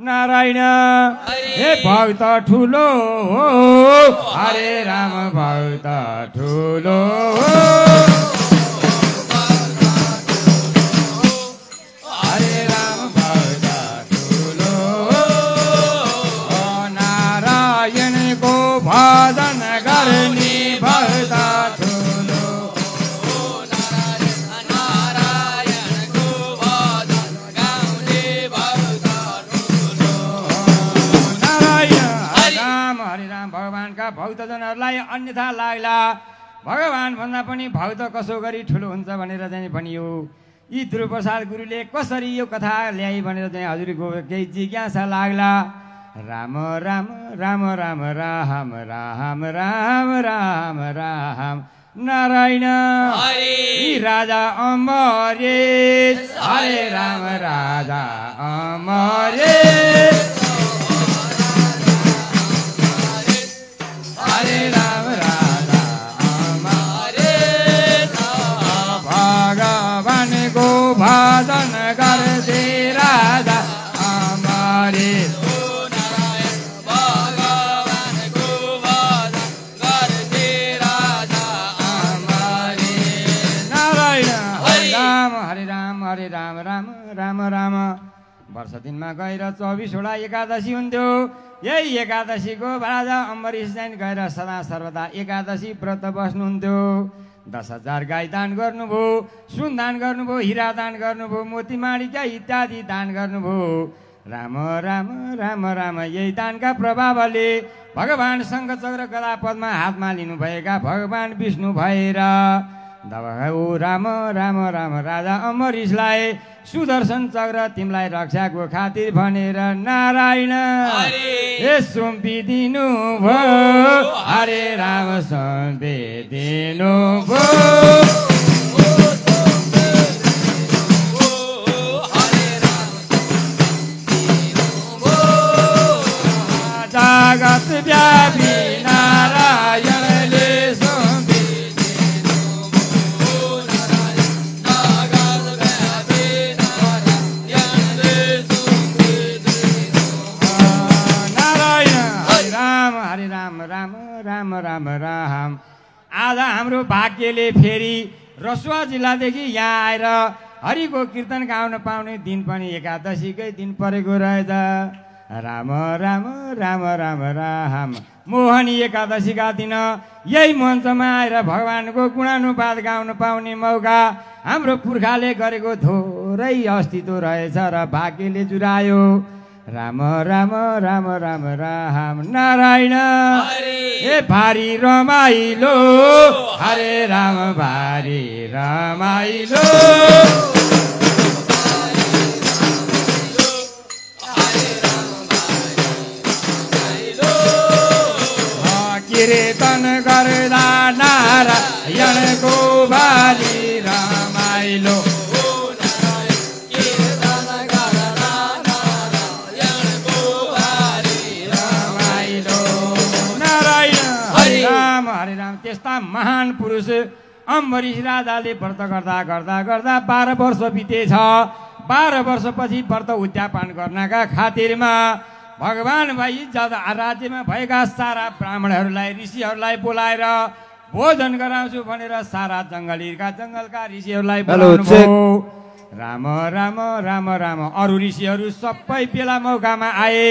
नारायण हे भक्त ठुलो हो हरे राम भक्त ठुलो हो हरे राम भक्त ठुलो हो नारायणको भजन गर्ने भक्त ठुलो भक्तजनहरूलाई अन्यथा लाग्ला भगवान भन्दा पनि भक्त कसो गरी ठुलो हुन्छ भनेर चाहिँ भनियो। यी ध्रुवप्रसाद गुरुले कसरी यो कथा ल्याए भनेर चाहिँ हजुरको केही जिज्ञासा लाग्ला। राम राम राम राम राम राम राम राम राम नारायण राजा अमरेश हरे राम राजा अमरेश हरे राम राजा अमरेश भगवानको भजन गर्दै राजा अमरेश भगवानको भजन गर्दै राजा अमरेश नारायण हरे राम हरे राम राम राम राम। वर्ष दिनमा गएर 24वटा एकादशी हुन्थ्यो। यही एकादशीको राजा अम्बरीश चाहिँ गएर सदा सर्वदा एकादशी व्रत बस्नुहुन्थ्यो। 10,000 गाई दान गर्नुभयो, सुन दान गर्नुभयो, हिरा दान गर्नुभयो, मोतीमाणिक्य इत्यादि दान गर्नुभयो। राम राम राम राम यही दानका प्रभावले भगवान शङ्खचक्र गदा पद्मा हातमा लिनुभएका भगवान विष्णु भएर ओ राम राम राम राजा अम्बरीशलाई सुदर्शन चक्र तिमीलाई रक्षाको खातिर भनेर नारायण सुम्पिदिनु भयो हरे राम सुम्पिदिनु भयो जगत व्यापी नारायणले राम राम राम। आज हाम्रो भाग्यले फेरि रसुवा जिल्लादेखि यहाँ आएर हरिको कीर्तन गाउन पाउने दिन पनि एकादशीकै दिन परेको रहेछ। राम राम राम राम राम। मोहनी एकादशीका दिन यही मञ्चमा आएर भगवानको गुणानुवाद गाउन पाउने मौका हाम्रो पुर्खाले गरेको थोरै अस्तित्व रहेछ र भाग्यले जुरायो। राम राम राम राम राम नारायण हे भारी रमाइलो हरे राम भारी रमाइलो कीर्तन गर्दा नारायणको भारी रमाइलो हरे राम। त्यस्ता महान पुरुष अम्बरीश राजाले व्रत गर्दा गर्दा गर्दा 12 वर्ष बितेछ। 12 वर्षपछि व्रत उद्यापन गर्नका खातिरमा भगवान भाइ राज्यमा भएका सारा ब्राह्मणहरूलाई ऋषिहरूलाई बोलाएर भोजन गराउँछु भनेर सारा जङ्गलका ऋषिहरूलाई बोलाउनुभयो। राम राम राम राम। अरू ऋषिहरू सबै बेला मौकामा आए।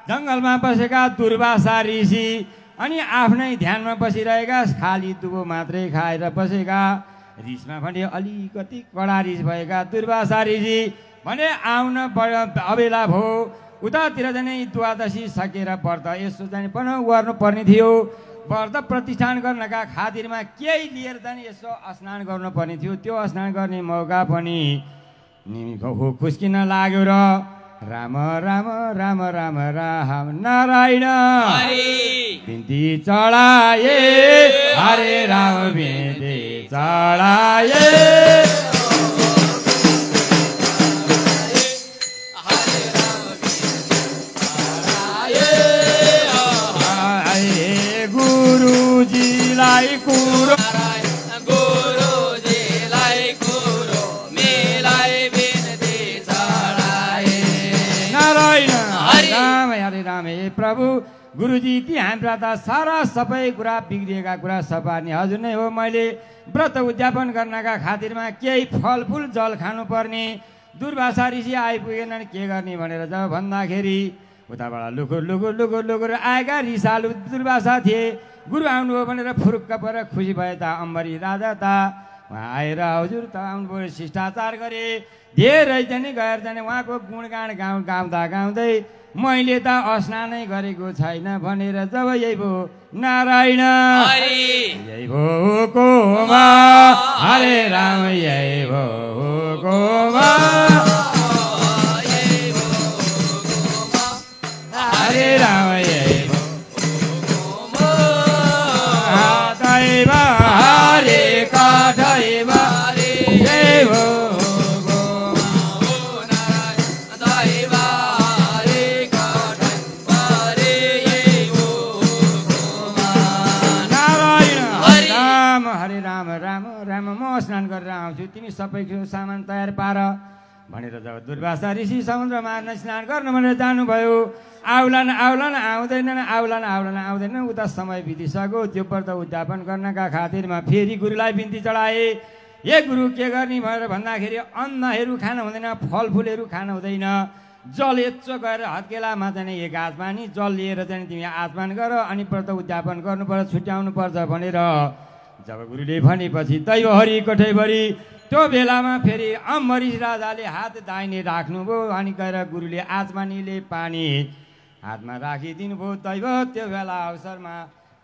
जङ्गलमा बसेका दुर्वासा ऋषि अनि आफ्नै ध्यानमा बसिरहेका खाली दुबो मात्रै खाएर बसेका रिसमा भने अलिकति कडा रिस भएका दुर्वासा ऋषि भने आउन अबेला भयो। उतातिर जाने द्वादशी सकेर व्रत यसो जाने पनि गर्नुपर्ने थियो। व्रत प्रतिष्ठान गर्नका खातिरमा केही लिएर जाने यसो स्नान गर्नुपर्ने थियो। त्यो स्नान गर्ने मौका पनि खुस्किन लाग्यो र राम राम राम राम राम नारायण बिन्ती चढाए हरे राम बिन्ती चढाए गुरुजीलाई कुरो गुरुजीलाई कुरो मिलाई बिन्ती चढाए हे प्रभु गुरुजी ती हाम्रा त सारा सबै कुरा बिग्रिएका कुरा सपार्ने हजुर नै हो। मैले व्रत उद्यापन गर्नका खातिरमा केही फलफुल जल खानुपर्ने दुर्वासा ऋषि आइपुगेनन् के गर्ने भनेर जब भन्दाखेरि उताबाट लुकुर लुकुर लुकुर लुकुर आएका रिसालु दुर्वासा थिए। गुरु आउनुभयो भनेर फुरुक्क परेर खुसी भए त अम्बरीश राजा त उहाँ आएर हजुर त आउनुभयो शिष्टाचार गरे। धेरैजनै गएर जाने उहाँको गुणगान गाउँदा गाउँदै मैले त स्नानै गरेको छैन भनेर जब यही भयो नारायण यही भयो कोमा हरे राम यही भयो कोमा हरे राम यही दैव हरे कदैव जय हो म स्नान गरेर आउँछु तिमी सबैको सामान तयार पार भनेर जब दुर्वासा ऋषि समुद्र मार्न स्नान गर्नु भनेर जानुभयो। आउलान आउलान आउँदैनन् आउलान आउलान आउँदैनन् उता समय बितिसक्यो। त्यो व्रत उद्यापन गर्नका खातिरमा फेरि गुरुलाई बिन्ती चढाए। ए गुरु के गर्ने भनेर भन्दाखेरि अन्नहरू खान हुँदैन फलफुलहरू खान हुँदैन जल यत्रो गएर हत्केलामा चाहिँ एक आचमानी जल लिएर चाहिँ तिमी आचमान गर अनि व्रत उद्यापन गर्नुपर्छ छुट्याउनु पर्छ भनेर जब गुरुले भनेपछि दैव हरि कठैभरि त्यो बेलामा फेरि अम्बरीश राजाले हात दाहिने राख्नुभयो अनि गएर गुरुले आचमानीले पानी हातमा राखिदिनु भयो। दैव त्यो बेला अवसरमा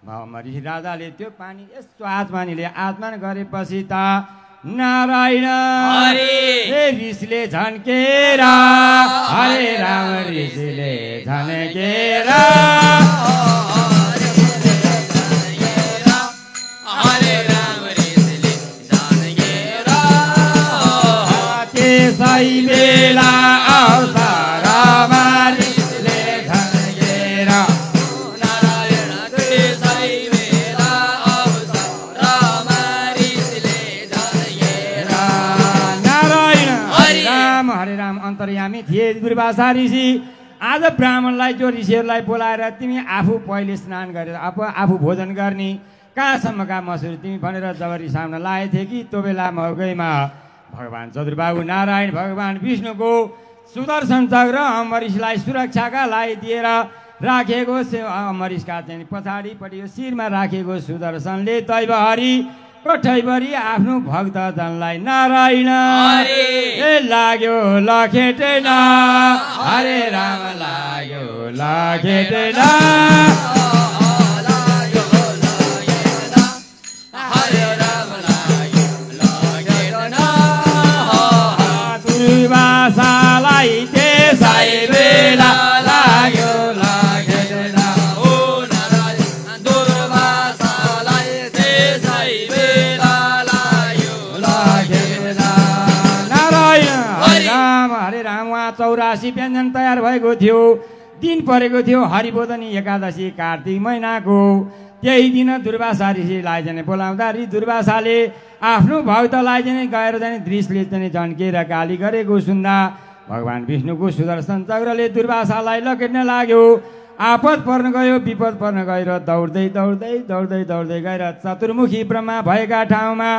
अम्बरीश राजाले त्यो पानी यस्तो आचमानीले आचमान गरेपछि त नारायण हे ऋषिले झन्केरा हरे राम ऋषिले झन्केरा त्यसै बेला अवसरमा ऋषिले झन्केर नारायण त्यसै बेला अवसरमा ऋषिले झन्केर नारायण हरे राम अन्तर्यामी थिए दुर्वासा ऋषि। आज ब्राह्मणलाई जो ऋषिहरूलाई बोलाएर तिमी आफू पहिले स्नान गरेर आफू भोजन गर्ने कहाँसम्मका मसुर तिमी भनेर जब रिसाउन लागेको थिए कि त्यो बेला मौकैमा भगवान चतुर्बाहु नारायण भगवान विष्णुको सुदर्शन चक्र अम्बरीशलाई सुरक्षाका लागि दिएर राखेको अम्बरीशका चाहिँ पछाडिपट्टि शिरमा राखेको सुदर्शनले दैव हरि कठैभरि आफ्नो भक्तजनलाई नारायण ए लाग्यो लखेटेन हरे राम लाग्यो लखेटेन दुर्वासालाई त्यसै बेला लाग्यो लखेटेन ओ नारायण दुर्वासालाई त्यसै बेला लाग्यो लखेटेन नारायण हरे राम उहाँ 84 व्यञ्जन तयार भएको थियो। दिन परेको थियो हरिबोधनी एकादशी कार्तिक महिनाको। त्यही दिन दुर्वासा ऋषिलाई चाहिँ बोलाउँदा दुर्वासाले आफ्नो भक्तलाई चाहिँ गएर चाहिँ दृश्यले चाहिँ झन्केर गाली गरेको सुन्दा भगवान विष्णुको सुदर्शन चक्रले दुर्वासालाई लखेट्न लाग्यो। आपद पर्न गयो विपद पर्न गएर दौड्दै दौड्दै दौड्दै दौड्दै गएर चतुर्मुखी ब्रह्मा भएका ठाउँमा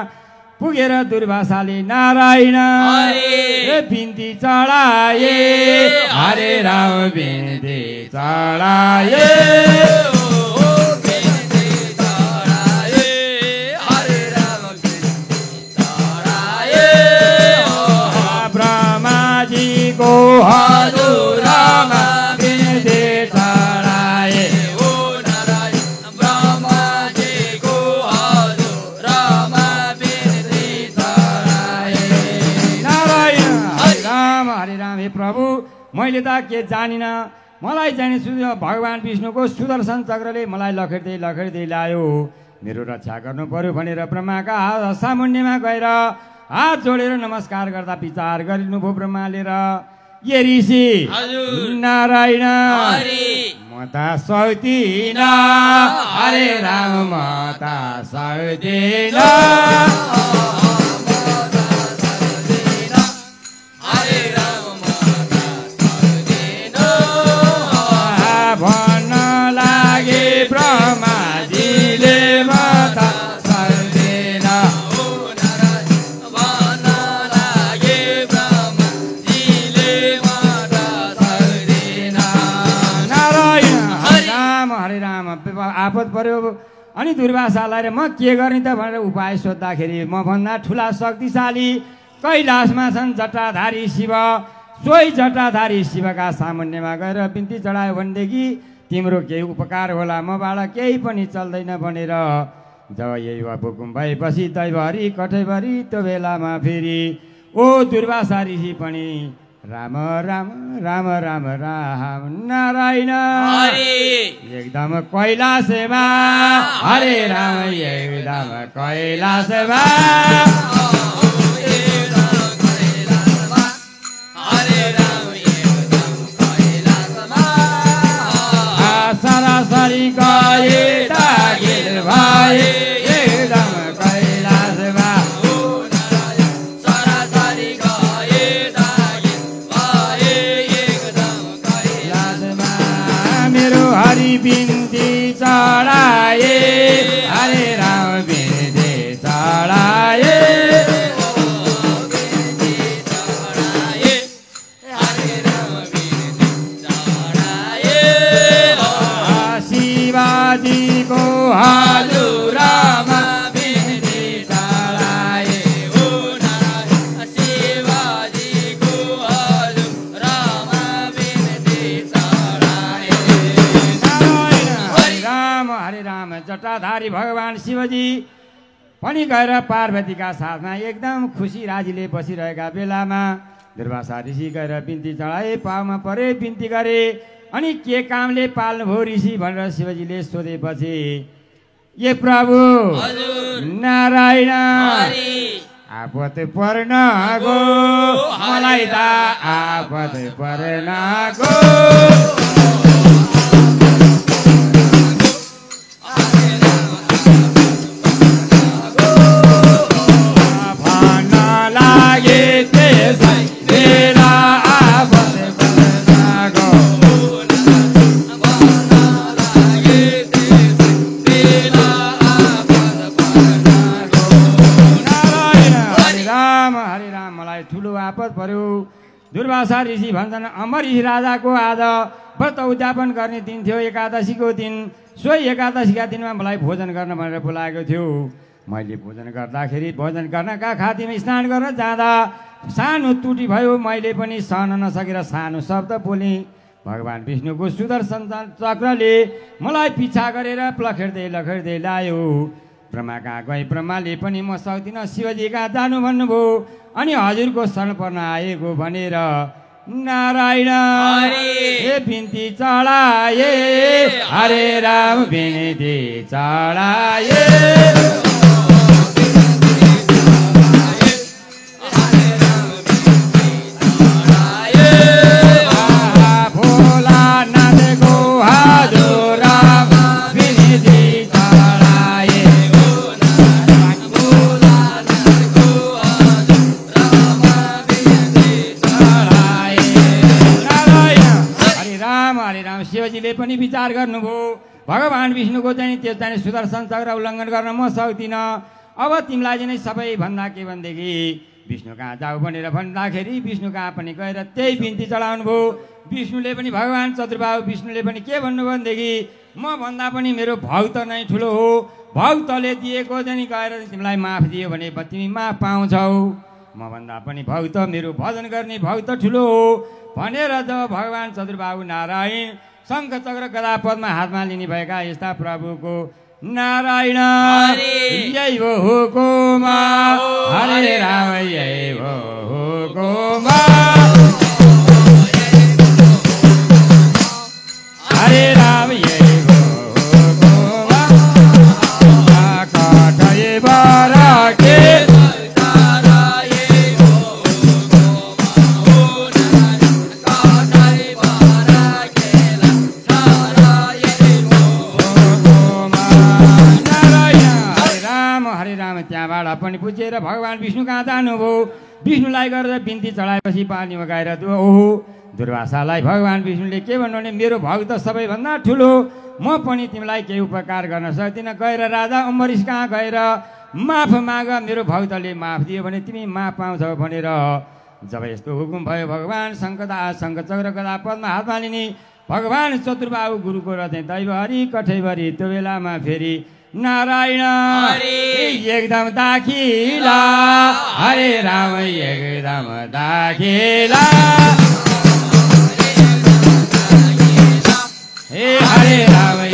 पुगेर दुर्वासाले नारायण बिन्ती चढाए हरे राम बिन्ती चढाए ब्रह्माजीको हजुरमा बिन्ती चढाए ओ नारायण ब्रह्माजीको हजुरमा बिन्ती चढाए नारायण हरे राम हे प्रभु मैले त के जानिन मलाई जाने भगवान विष्णुको सुदर्शन चक्रले मलाई लखेट्दै लखेट्दै ल्यायो। मेरो रक्षा गर्नु पर्यो भनेर ब्रह्माका सामुन्यमा गएर हात जोडेर नमस्कार गर्दा विचार गरिनुभयो ब्रह्माले र ये ऋषि नारायण म त सक्दिन हरे राम म त सक्दिन भन आपत पर्यो। अनि दुर्वासालाई र म के गर्ने त भनेर उपाय सोद्धाखेरि म भन्दा ठुला शक्तिशाली कैलाशमा छन् जटाधारी शिव। सोही जटाधारी शिवका सामुन्यमा गएर बिन्ती चढायो भनेदेखि तिम्रो केही उपकार होला, मबाट केही पनि चल्दैन भनेर। जब यही हुकुम भएपछि दैवहरी कठैभरि त्यो बेलामा फेरि ओ दुर्वासा ऋषि पनि राम राम राम राम राम नारायण एकदम कैलाशमा हरे राम एकदम कैलाशमा सरासरी गए दागिर भाइ एकदम कैलाशमा सरासरी गए दागिर भाइ एकदम कैलाशमा मेरो हरि बिन्ती चढाए हरे राम बिन्ती चढाए शिवाजीको हजुरमा बिन्ती चढाए शिवाजीको हजुरमा बिन्ती चढाए हरे राम जटाधारी भगवान शिवजी पनि गएर पार्वतीका साथमा एकदम खुसी राजीले बसिरहेका बेलामा दुर्वासा ऋषि गएर बिन्ती चढाए, पाउमा परे बिन्ती गरे। अनि के कामले पाल्नुभयो ऋषि भनेर शिवजीले सोधेपछि ये प्रभु नारायण आपत पर्न गो मलाई त आपत पर्न गो भन्न लागे त्यसै बेला आपत पर्न गो ठुलो आपत पर्यो। दुर्वासा ऋषि भन्छन् अमरीश राजाको आज व्रत उद्यापन गर्ने दिन थियो, एकादशीको दिन। सोही एकादशीका दिनमा मलाई भोजन गर्न भनेर बोलाएको थियो। मैले भोजन गर्दाखेरि भोजन गर्नका खातीमा स्नान गर्न जाँदा सानो त्रुटि भयो। मैले पनि सहन नसकेर सानो शब्द बोलेँ। भगवान विष्णुको सुदर्शन चक्रले मलाई पिछा गरेर लखेड्दै लखेड्दै ल्यायो। ब्रह्मा कहाँ गए, ब्रह्माले पनि म सक्दिनँ, शिवजी कहाँ जानु भन्नुभयो। अनि हजुरको शरण पर्न आएको भनेर नारायण हे बिन्ती चढाए हरे राम बिन्ती चढाए भोलानाथको हजुरमा बिन्ती चढाए शिवजीले पनि विचार गर्नुभयो। भगवान विष्णुको चाहिँ त्यो चाहिँ सुदर्शन चक्र उल्लङ्घन गर्न म सक्दिनँ। अब तिमीलाई चाहिँ सबैभन्दा के भनेदेखि विष्णु कहाँ जाऊ भनेर भन्दाखेरि विष्णु कहाँ पनि गएर त्यही बिन्ती चढाउनु भयो। विष्णुले पनि भगवान चतुर्बाहु विष्णुले पनि के भन्नु भनेदेखि म भन्दा पनि मेरो भक्त नै ठुलो हो, भक्तले दिएको चाहिँ गएर तिमीलाई माफ दियो भने तिमी माफ पाउँछौ। म भन्दा पनि भक्त मेरो भजन गर्ने भक्त ठुलो हो भनेर जब भगवान चतुर्बाहु नारायण शङ्ख चक्र गदा पद्म हातमा लिने भएका यस्ता प्रभुको नारायण यही हो हुकुम हरे राम यही हो हुकुम हरे राम यही हो हुकुम कठै बरके त्यहाँबाट पनि पुजेर भगवान विष्णु कहाँ जानुभयो। विष्णुलाई गरेर बिन्ती चढाएपछि पानीमा गएर ओहो दुर्वासालाई भगवान विष्णुले के भन्नु भने मेरो भक्त सबैभन्दा ठुलो, म पनि तिमीलाई केही उपकार गर्न सक्दिनँ। गएर राजा अम्बरीश कहाँ गएर माफ माग, मेरो भक्तले माफ दियो भने तिमी माफ पाउँछौ भनेर जब यस्तो हुकुम भयो भगवान शङ्ख चक्र गदा पद्म हातमा लिने भगवान चतुर्बाहु गुरुको रथे दैवहरि कठैभरि त्यो बेलामा फेरि नारायण एकदम दाखिला हरे राम एकदम दाखिला हे हरे राम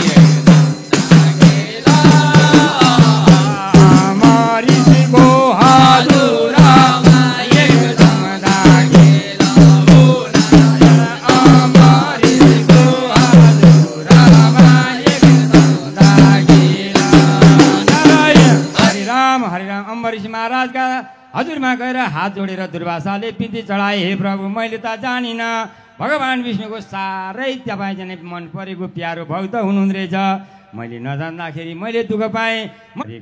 महाराजका हजुरमा गएर हात जोडेर दुर्वासाले बिन्ती चढाए हे प्रभु मैले त जानिन भगवान विष्णुको साह्रै तपाईँ जाने मन परेको प्यारो भक्त हुनुहुँदो रहेछ मैले नजान्दाखेरि मैले दुःख पाएँ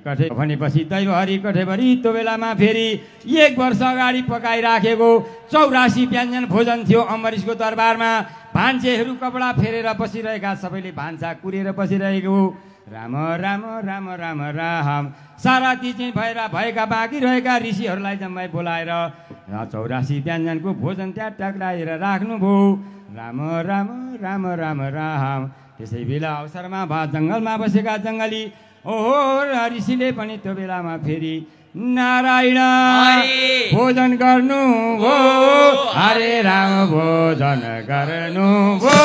कठे भनेपछि दैवहरि कठैभरि त्यो बेलामा फेरि 1 वर्ष अगाडि पकाइराखेको 84 व्यञ्जन भोजन थियो अम्बरीशको दरबारमा भान्सेहरू कपडा फेरेर बसिरहेका सबैले भान्सा कुरेर बसिरहेको राम राम राम राम राम सारा तिचिन भएर भएका बाँकी रहेका ऋषिहरूलाई जम्मै बोलाएर 84 व्यञ्जनको भोजन त्यहाँ टक्राएर राख्नुभयो राम राम राम राम राम त्यसै बेला अवसरमा जङ्गलमा बसेका जङ्गली ओहो ऋषिले पनि त्यो बेलामा फेरि नारायण भोजन गर्नु भो हरे राम भोजन गर्नु भो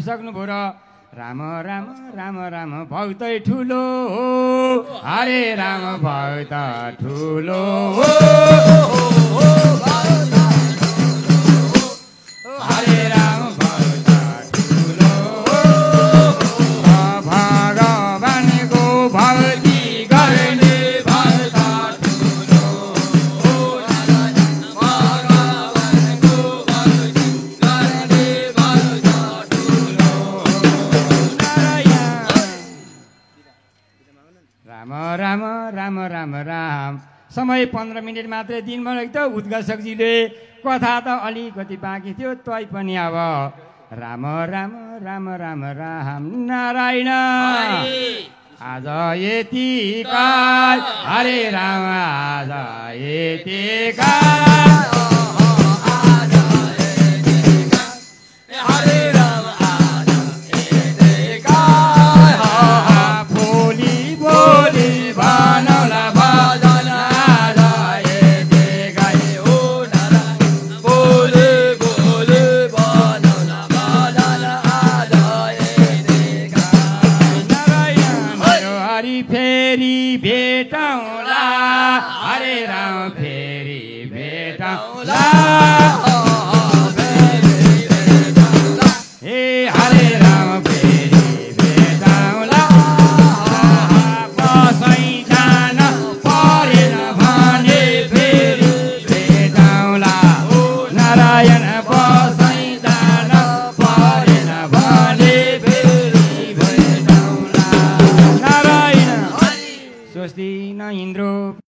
सक्नुभयो र राम राम राम राम भक्तै ठुलो हो हरे राम भक्त ठुलो हो हरे राम भक्त ठुलो हो भगवानको भक्ति गर्ने भक्त ठुलो हो भगवानको भक्ति गर्ने भक्त राम राम राम राम समय 15 मिनट मात्रै दिनभर त उद्घोषकजीले कथा त अलिकति बाँकी थियो तै पनि अब राम राम राम राम राम नारायण आज यतिका हरे राम आज यतिका फेरि भेटौँला हरे राम फेरि भेटौँला हे हरे राम फेरि भेटौँला बसै जान परेन भने फेरि भेटौँला नारायण बसै जान परेन भने फेरि भेटौँला नारायण स्वस्ति न इन्द्र